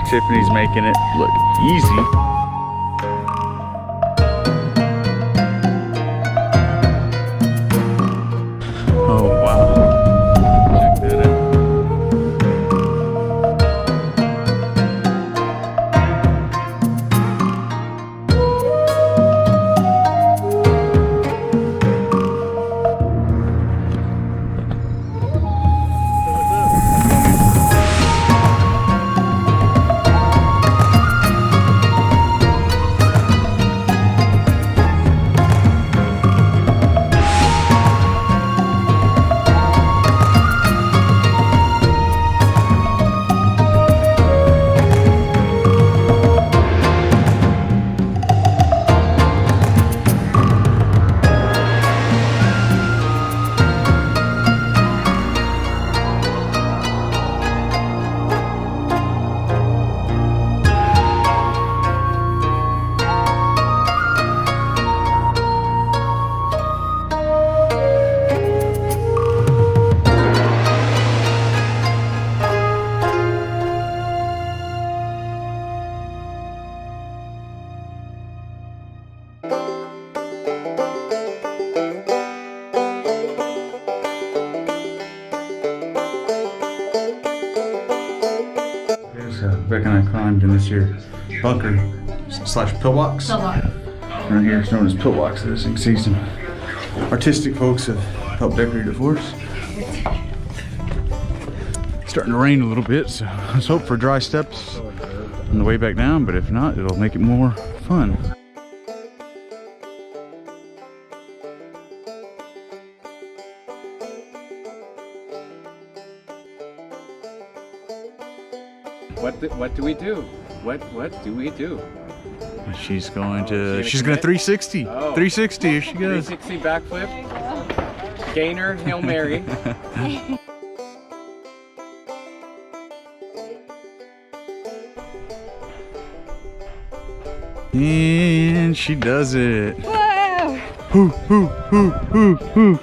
Tiffany's making it look easy. Oh wow. Check that out. Beck and I climbed in this here bunker slash pillbox. Right here it's known as pillbox. As you can see, some artistic folks have helped decorate it for us. It's starting to rain a little bit, so let's hope for dry steps on the way back down, but if not, it'll make it more fun. What do we do? What do we do? She's going to, she's going to 360. Oh. 360, here she goes. 360 backflip. Gainer, Hail Mary. And she does it. Whoa! Hoo, hoo, hoo, hoo, hoo.